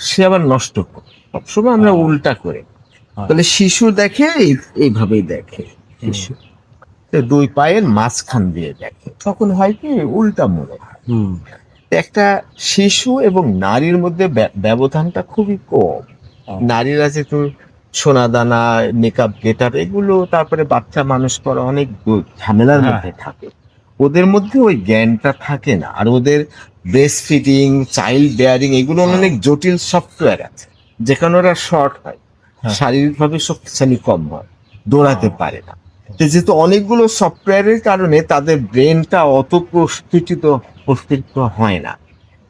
সে আবার নষ্ট করে। সবসময় আমরা উল্টা করে, তাহলে শিশু দেখে এইভাবেই দেখে। শিশু দুই পায়ের মাঝখান দিয়ে দেখে, তখন হয় কি উল্টা মনে হয়। একটা শিশু এবং নারীর মধ্যে ব্যবধানটা খুবই কম। নারীরা যেহেতু সোনা দানা, মেকআপ, গেটার এগুলো, তারপরে বাচ্চা মানুষ করা অনেক ঝামেলার মধ্যে থাকে, ওদের মধ্যে ওই জ্ঞানটা থাকে না। আর ওদের ব্রেস্ট ফিডিং, চাইল্ড বেয়ারিং এগুলো অনেক জটিল সফটওয়্যার আছে, যেখানে ওরা শর্ট হয়, শারীরিকভাবে শক্তিশালী কম হয়, দৌড়াতে পারে না। যেহেতু অনেকগুলো সফটওয়্যারের কারণে তাদের ব্রেনটা অত প্রস্ফুটিত হয় না।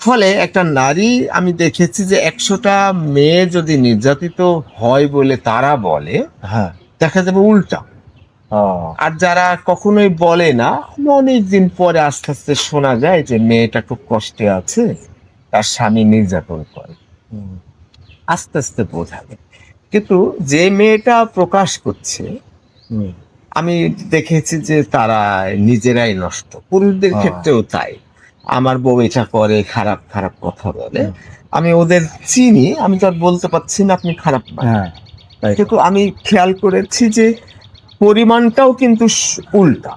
ফলে একটা নারী, আমি দেখেছি যে 100টা মেয়ে যদি নির্যাতিত হয় বলে তারা বলে, দেখা যাবে উল্টা। আর যারা কখনোই বলে না, অনেকদিন পরে আস্তে আস্তে শোনা যায় যে মেয়েটা খুব কষ্টে আছে, তার স্বামী নির্যাতন করে, আস্তে আস্তে বোঝা যায়। কিন্তু যে মেয়েটা প্রকাশ করছে, আমি দেখেছি যে তারা নিজেরাই নষ্ট। পুরুষদের ক্ষেত্রেও তাই। আমার বউ এটা করে, খারাপ খারাপ কথা বলে, আমি ওদের চিনি, আমি তো আর বলতে পারছি না আপনি খারাপ না, কিন্তু আমি খেয়াল করেছি যে পরিমাণটাও কিন্তু উল্টা।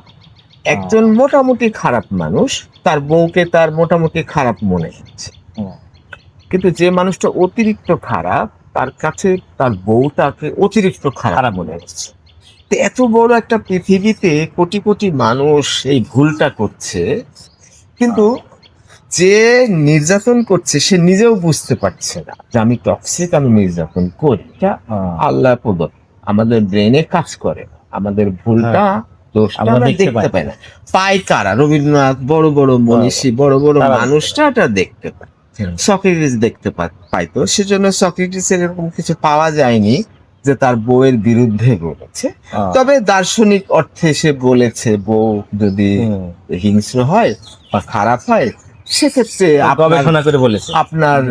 একজন মোটামুটি খারাপ মানুষ, তার বউকে তার মোটামুটি খারাপ মনে হচ্ছে, কিন্তু যে মানুষটা অতিরিক্ত খারাপ, তার কাছে তার বউটাকে অতিরিক্ত খারাপ মনে হচ্ছে। এত বড় একটা পৃথিবীতে কোটি কোটি মানুষ এই ভুলটা করছে, কিন্তু যে নির্যাতন করছে সে নিজেও বুঝতে পারছে না যে আমি টক্সিক, আমি নির্যাতন করি। আল্লাহ প্রদত্ত আমাদের ব্রেনে কাজ করে, আমাদের ভুলটা, দোষটা আমরা দেখতে পাই না। পায় কারা? রবীন্দ্রনাথ, বড় বড় মনীষী, বড় বড় মানুষটা এটা দেখতে পায়। সক্রেটিস দেখতে পাইতো, সেজন্য সক্রেটিসের এরকম কিছু পাওয়া যায়নি যে তার বউয়ের বিরুদ্ধে বলেছে। তবে দার্শনিক অর্থে সে বলেছে, বউ যদি হিংস্র হয় বা খারাপ হয়, সেক্ষেত্রে গবেষণা করে বলেছে আপনার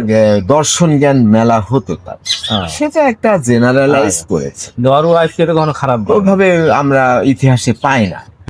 দর্শন জ্ঞান মেলা হতো তার, সেটা একটা জেনারেলাইজ করেছে। খারাপ ওইভাবে আমরা ইতিহাসে পাই না।